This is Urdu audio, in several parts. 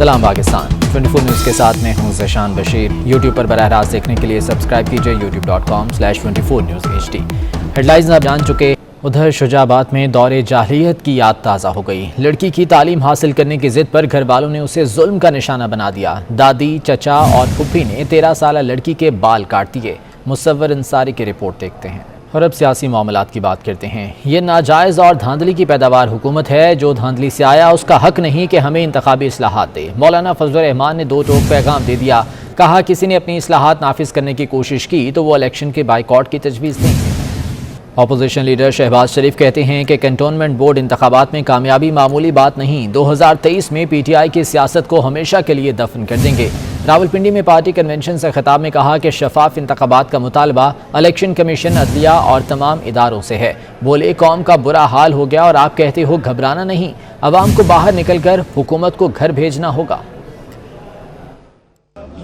سلام پاکستان 24 نیوز کے ساتھ میں ہوں ذیشان بشیر۔ یوٹیوب پر براہ راست دیکھنے کے لیے سبسکرائب کیجئے youtube.com/24 news HD۔ Head lines آپ جان چکے۔ ادھر شجاع آباد میں دور جاہلیت کی یاد تازہ ہو گئی۔ لڑکی کی تعلیم حاصل کرنے کی ضد پر گھر والوں نے اسے ظلم کا نشانہ بنا دیا۔ دادی، چچا اور پھپھی نے 13 سالہ لڑکی کے بال کاٹ دیے۔ مصور انصاری کی رپورٹ دیکھتے ہیں اور اب سیاسی معاملات کی بات کرتے ہیں۔ یہ ناجائز اور دھاندلی کی پیداوار حکومت ہے۔ جو دھاندلی سے آیا اس کا حق نہیں کہ ہمیں انتخابی اصلاحات دے۔ مولانا فضل الرحمان نے دو ٹوک پیغام دے دیا۔ کہا کسی نے اپنی اصلاحات نافذ کرنے کی کوشش کی تو وہ الیکشن کے بائیکاٹ کی تجویز دیں گے۔ اپوزیشن لیڈر شہباز شریف کہتے ہیں کہ کنٹونمنٹ بورڈ انتخابات میں کامیابی معمولی بات نہیں، 2023 میں پی ٹی آئی کی سیاست کو ہمیشہ کے لیے دفن کر دیں گے۔ راولپنڈی میں پارٹی کنونشن سے خطاب میں کہا کہ شفاف انتخابات کا مطالبہ الیکشن کمیشن، عدلیہ اور تمام اداروں سے ہے۔ بولے قوم کا برا حال ہو گیا اور آپ کہتے ہو گھبرانا نہیں، عوام کو باہر نکل کر حکومت کو گھر بھیجنا ہوگا۔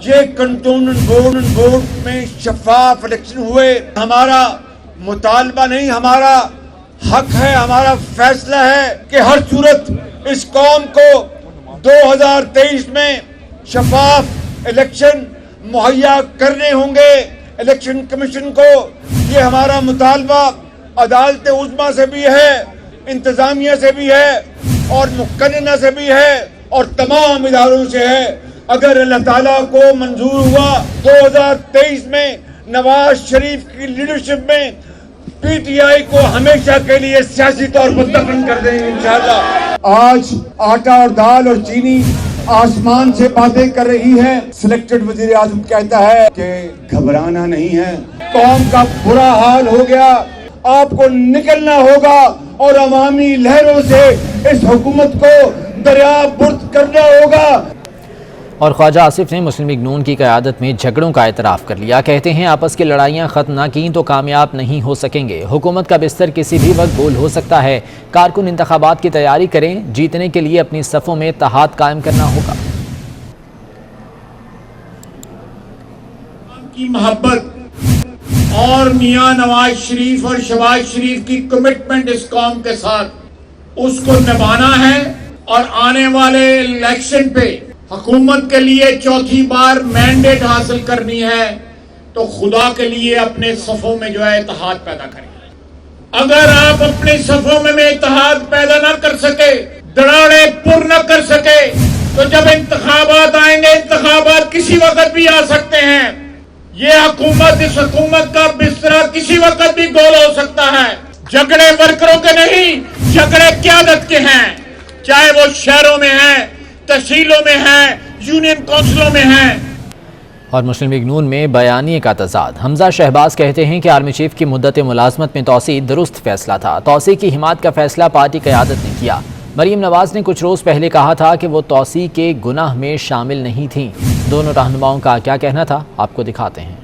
یہ کنٹونمنٹ بورڈ میں شفاف الیکشن ہوئے، ہمارا مطالبہ نہیں، ہمارا حق ہے، ہمارا فیصلہ ہے کہ ہر صورت اس قوم کو 2023 میں شفاف الیکشن مہیا کرنے ہوں گے۔ الیکشن کمیشن کو یہ ہمارا مطالبہ عدالت عظمیٰ سے بھی ہے، انتظامیہ سے بھی ہے اور مقننہ سے بھی ہے اور تمام اداروں سے ہے۔ اگر اللہ تعالیٰ کو منظور ہوا 2023 میں نواز شریف کی لیڈرشپ میں پی ٹی آئی کو ہمیشہ کے لیے سیاسی طور پر دفن کر دیں گے انشاءاللہ۔ آج آٹا اور دال اور چینی آسمان سے باتیں کر رہی ہے۔ سلیکٹڈ وزیر اعظم کہتا ہے کہ گھبرانا نہیں ہے، قوم کا برا حال ہو گیا، آپ کو نکلنا ہوگا اور عوامی لہروں سے اس حکومت کو دریا برد کرنا ہوگا۔ اور خواجہ آصف نے مسلم لیگ نون کی قیادت میں جھگڑوں کا اعتراف کر لیا۔ کہتے ہیں آپس کی لڑائیاں ختم نہ کیں تو کامیاب نہیں ہو سکیں گے۔ حکومت کا بستر کسی بھی وقت گول ہو سکتا ہے۔ کارکن انتخابات کی تیاری کریں، جیتنے کے لیے اپنی صفوں میں اتحاد قائم کرنا ہوگا۔ کی محبت اور میاں نواز شریف اور شہباز شریف کی کمٹمنٹ اس قوم کے ساتھ، اس کو نبھانا ہے اور آنے والے الیکشن پہ حکومت کے لیے چوتھی بار مینڈیٹ حاصل کرنی ہے تو خدا کے لیے اپنے صفوں میں جو ہے اتحاد پیدا کریں۔ اگر آپ اپنے صفوں میں اتحاد پیدا نہ کر سکے، دراڑے پر نہ کر سکے، تو جب انتخابات آئیں گے، انتخابات کسی وقت بھی آ سکتے ہیں، یہ حکومت، اس حکومت کا بستر کسی وقت بھی گول ہو سکتا ہے۔ جھگڑے ورکروں کے نہیں، جھگڑے قیادت کے ہیں، چاہے وہ شہروں میں ہیں، تحصیلوں میں ہیں، یونین کونسلوں میں ہیں۔ اور مسلم لیگ نون میں بیانیے کا تضاد۔ حمزہ شہباز کہتے ہیں کہ آرمی چیف کی مدت ملازمت میں توسیع درست فیصلہ تھا۔ توسیع کی حمایت کا فیصلہ پارٹی قیادت نے کیا۔ مریم نواز نے کچھ روز پہلے کہا تھا کہ وہ توسیع کے گناہ میں شامل نہیں تھیں۔ دونوں رہنماؤں کا کیا کہنا تھا، آپ کو دکھاتے ہیں۔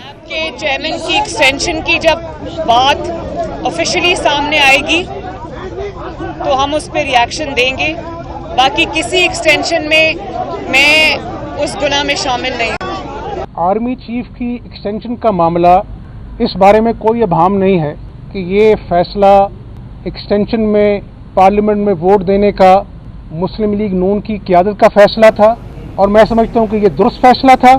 آپ کے چیئرمین کی ایکسٹینشن کی جب بات آفیشلی سامنے آئے گی تو ہم اس پہ ریاکشن دیں گے۔ باقی کسی ایکسٹینشن میں اس گناہ میں شامل نہیں ہوں۔ آرمی چیف کی ایکسٹینشن کا معاملہ، اس بارے میں کوئی ابہام نہیں ہے کہ یہ فیصلہ ایکسٹینشن میں پارلیمنٹ میں ووٹ دینے کا مسلم لیگ نون کی قیادت کا فیصلہ تھا اور میں سمجھتا ہوں کہ یہ درست فیصلہ تھا۔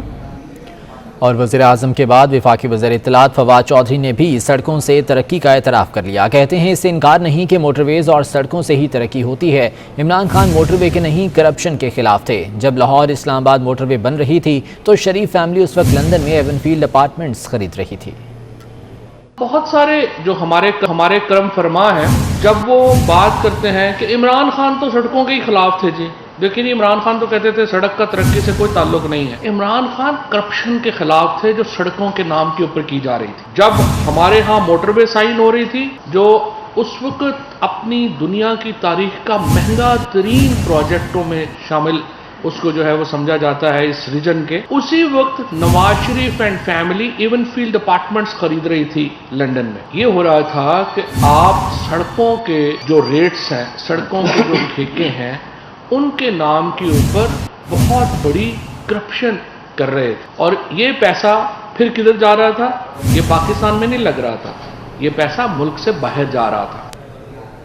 اور وزیر اعظم کے بعد وفاقی وزیر اطلاعات فواد چودھری نے بھی سڑکوں سے ترقی کا اعتراف کر لیا۔ کہتے ہیں اس سے انکار نہیں کہ موٹر ویز اور سڑکوں سے ہی ترقی ہوتی ہے۔ عمران خان موٹر وے کے نہیں، کرپشن کے خلاف تھے۔ جب لاہور اسلام آباد موٹر وے بن رہی تھی تو شریف فیملی اس وقت لندن میں ایون فیلڈ اپارٹمنٹس خرید رہی تھی۔ بہت سارے جو ہمارے کرم فرما ہیں، جب وہ بات کرتے ہیں کہ عمران خان تو سڑکوں کے ہی خلاف تھے، جی لیکن عمران خان تو کہتے تھے سڑک کا ترقی سے کوئی تعلق نہیں ہے۔ عمران خان کرپشن کے خلاف تھے جو سڑکوں کے نام کے اوپر کی جا رہی تھی۔ جب ہمارے ہاں موٹر وے سائن ہو رہی تھی جو اس وقت اپنی دنیا کی تاریخ کا مہنگا ترین پروجیکٹوں میں شامل اس کو جو ہے وہ سمجھا جاتا ہے اس ریجن کے، اسی وقت Nawaz Sharif and family Avenfield apartments خرید رہی تھی لندن میں۔ یہ ہو رہا تھا کہ آپ سڑکوں کے جو ریٹس ہیں، سڑکوں کے جو ٹھیکے ہیں، ان کے نام کے اوپر بہت بڑی کرپشن کر رہے تھے، اور یہ پیسہ پھر کدھر جا رہا تھا؟ یہ پاکستان میں نہیں لگ رہا تھا، یہ پیسہ ملک سے باہر جا رہا تھا۔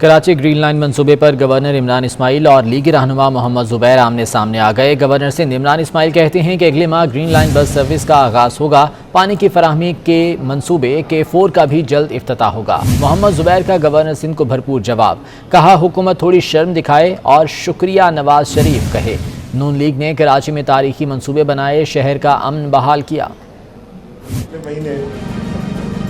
کراچی گرین لائن منصوبے پر گورنر عمران اسماعیل اور لیگی رہنما محمد زبیر آمنے سامنے آ گئے۔ گورنر سندھ عمران اسماعیل کہتے ہیں کہ اگلے ماہ گرین لائن بس سروس کا آغاز ہوگا۔ پانی کی فراہمی کے منصوبے K4 کا بھی جلد افتتاح ہوگا۔ محمد زبیر کا گورنر سندھ کو بھرپور جواب، کہا حکومت تھوڑی شرم دکھائے اور شکریہ نواز شریف کہے۔ نون لیگ نے کراچی میں تاریخی منصوبے بنائے، شہر کا امن بحال کیا۔ مہینے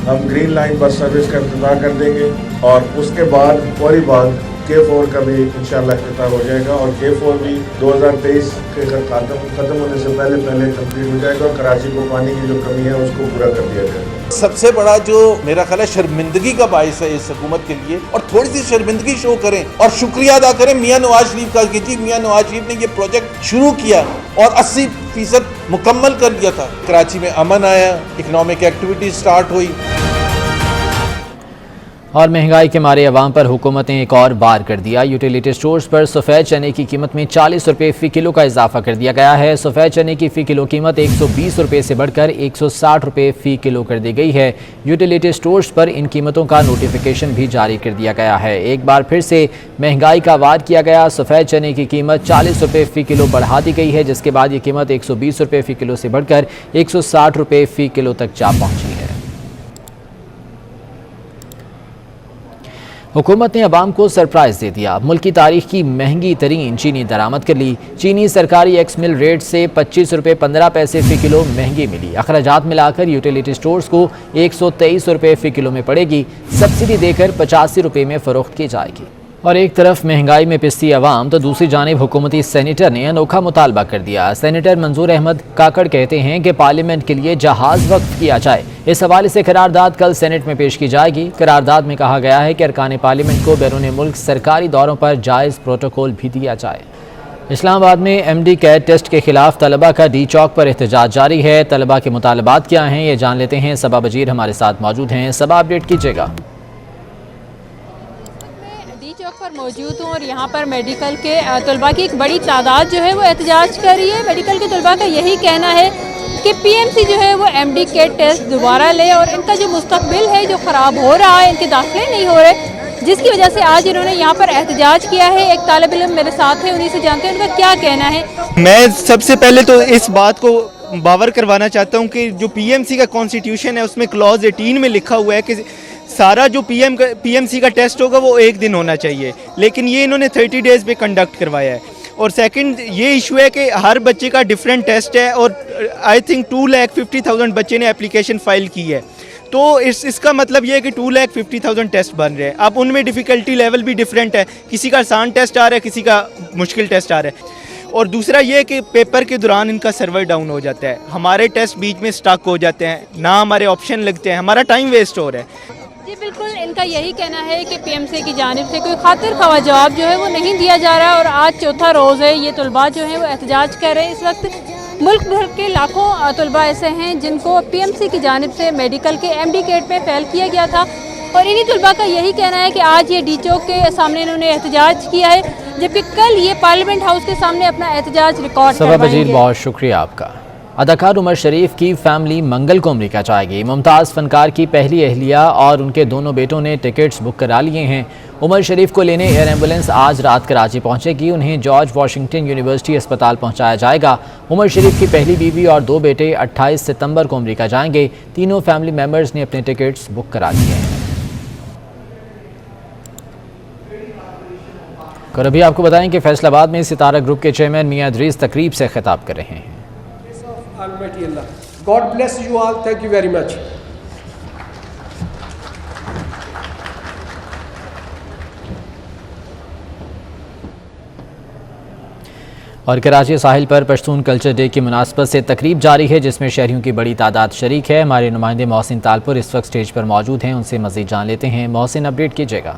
ہم گرین لائن بس سروس کا افتتاح کر دیں گے اور اس کے بعد فوری بعد K4 کا بھی انشاءاللہ افتتاح ہو جائے گا، اور K4 بھی 2023 کے ختم ہونے سے پہلے کمپلیٹ ہو جائے گا اور کراچی کو پانی کی جو کمی ہے اس کو پورا کر دیا جائے گا۔ سب سے بڑا جو میرا خیال ہے شرمندگی کا باعث ہے اس حکومت کے لیے، اور تھوڑی سی شرمندگی شو کریں اور شکریہ ادا کریں میاں نواز شریف کا کہ جی میاں نواز شریف نے یہ پروجیکٹ شروع کیا اور 80% مکمل کر دیا تھا۔ کراچی میں امن آیا، اکنامک ایکٹیویٹی سٹارٹ ہوئی۔ اور مہنگائی کے مارے عوام پر حکومت نے ایک اور بار کر دیا۔ یوٹیلیٹی سٹورز پر سفید چنے کی قیمت میں 40 روپے فی کلو کا اضافہ کر دیا گیا ہے۔ سفید چنے کی فی کلو قیمت 120 روپے سے بڑھ کر 160 روپے فی کلو کر دی گئی ہے۔ یوٹیلیٹی سٹورز پر ان قیمتوں کا نوٹیفیکیشن بھی جاری کر دیا گیا ہے۔ ایک بار پھر سے مہنگائی کا وار کیا گیا۔ سفید چنے کی قیمت 40 روپے فی کلو بڑھا دی گئی ہے، جس کے بعد یہ قیمت 120 روپے فی کلو سے بڑھ کر 160 روپے فی کلو تک جا پہنچی ہے۔ حکومت نے عوام کو سرپرائز دے دیا، ملک کی تاریخ کی مہنگی ترین چینی درآمد کر لی۔ چینی سرکاری ایکس مل ریٹ سے 25 روپے 15 پیسے فی کلو مہنگی ملی۔ اخراجات ملا کر یوٹیلیٹی سٹورز کو 123 روپے فی کلو میں پڑے گی، سبسڈی دے کر 85 روپے میں فروخت کی جائے گی۔ اور ایک طرف مہنگائی میں پستی عوام تو دوسری جانب حکومتی سینیٹر نے انوکھا مطالبہ کر دیا۔ سینیٹر منظور احمد کاکڑ کہتے ہیں کہ پارلیمنٹ کے لیے جہاز وقف کیا جائے۔ اس حوالے سے قرارداد کل سینٹ میں پیش کی جائے گی۔ قرارداد میں کہا گیا ہے کہ ارکان پارلیمنٹ کو بیرون ملک سرکاری دوروں پر جائز پروٹوکول بھی دیا جائے۔ اسلام آباد میں MD کیٹ ٹیسٹ کے خلاف طلبہ کا ڈی چوک پر احتجاج جاری ہے۔ طلبہ کے مطالبات کیا ہیں یہ جان لیتے ہیں۔ صبا بجیر ہمارے ساتھ موجود ہیں۔ صبا، اپڈیٹ کیجیے گا۔ چوک پر موجود ہوں اور یہاں پر میڈیکل کے طلباء کی ایک بڑی تعداد جو ہے وہ احتجاج کر رہی ہے۔ میڈیکل کے طلباء کا یہی کہنا ہے کہ PMC جو ہے وہ MD کیٹ ٹیسٹ دوبارہ لے، اور ان کا جو مستقبل ہے جو خراب ہو رہا ہے، ان کے داخلے نہیں ہو رہے، جس کی وجہ سے آج انہوں نے یہاں پر احتجاج کیا ہے۔ ایک طالب علم میرے ساتھ ہے، انہی سے جانتے ہیں ان کا کیا کہنا ہے۔ میں سب سے پہلے تو اس بات کو باور کروانا چاہتا ہوں کہ جو PMC کا کانسٹیٹیوشن ہے اس میں کلوز 18 میں لکھا ہوا ہے کہ سارا جو PMC کا ٹیسٹ ہوگا وہ ایک دن ہونا چاہیے، لیکن یہ انہوں نے 30 ڈیز پہ کنڈکٹ کروایا ہے۔ اور سیکنڈ یہ ایشو ہے کہ ہر بچے کا ڈیفرنٹ ٹیسٹ ہے، اور آئی تھنک 2,50,000 بچے نے اپلیکیشن فائل کی ہے، تو اس کا مطلب یہ ہے کہ 2,50,000 ٹیسٹ بن رہے ہیں۔ اب ان میں ڈیفیکلٹی لیول بھی ڈیفرنٹ ہے، کسی کا آسان ٹیسٹ آ رہا ہے، کسی کا مشکل ٹیسٹ آ رہا ہے۔ اور دوسرا یہ کہ پیپر کے دوران ان کا سرور ڈاؤن ہو جاتا ہے، ہمارے ٹیسٹ بیچ میں سٹک ہو جاتے ہیں، نہ ہمارے آپشن لگتے ہیں، ہمارا ٹائم ویسٹ ہو رہا ہے۔ جی بالکل، ان کا یہی کہنا ہے کہ PMC کی جانب سے کوئی خاطر خواہ جواب جو ہے وہ نہیں دیا جا رہا ہے، اور آج چوتھا روز ہے یہ طلباء جو ہیں وہ احتجاج کر رہے ہیں۔ اس وقت ملک بھر کے لاکھوں طلباء ایسے ہیں جن کو PMC کی جانب سے میڈیکل کے MD کیٹ میں فیل کیا گیا تھا، اور انہی طلباء کا یہی کہنا ہے کہ آج یہ ڈی چوک کے سامنے انہوں نے احتجاج کیا ہے، جبکہ کل یہ پارلیمنٹ ہاؤس کے سامنے اپنا احتجاج ریکارڈ صبا بجیر، بہت شکریہ آپ کا۔ اداکار عمر شریف کی فیملی منگل کو امریکہ جائے گی۔ ممتاز فنکار کی پہلی اہلیہ اور ان کے دونوں بیٹوں نے ٹکٹس بک کرا لیے ہیں۔ عمر شریف کو لینے ایئر ایمبولینس آج رات کراچی پہنچے گی، انہیں جارج واشنگٹن یونیورسٹی اسپتال پہنچایا جائے گا۔ عمر شریف کی پہلی بیوی اور 2 بیٹے 28 ستمبر کو امریکہ جائیں گے۔ تینوں فیملی ممبرز نے اپنے ٹکٹس بک کرا لیے ہیں۔ اور ابھی آپ کو بتائیں کہ فیصل آباد میں ستارہ گروپ کے چیئرمین میاں ادریس تقریب سے خطاب کر رہے ہیں۔ God bless you all. Thank you very much. اور کراچی ساحل پر پشتون کلچر ڈے کی مناسبت سے تقریب جاری ہے، جس میں شہریوں کی بڑی تعداد شریک ہے۔ ہمارے نمائندے محسن تالپور اس وقت سٹیج پر موجود ہیں، ان سے مزید جان لیتے ہیں۔ محسن، اپڈیٹ کیجیے گا۔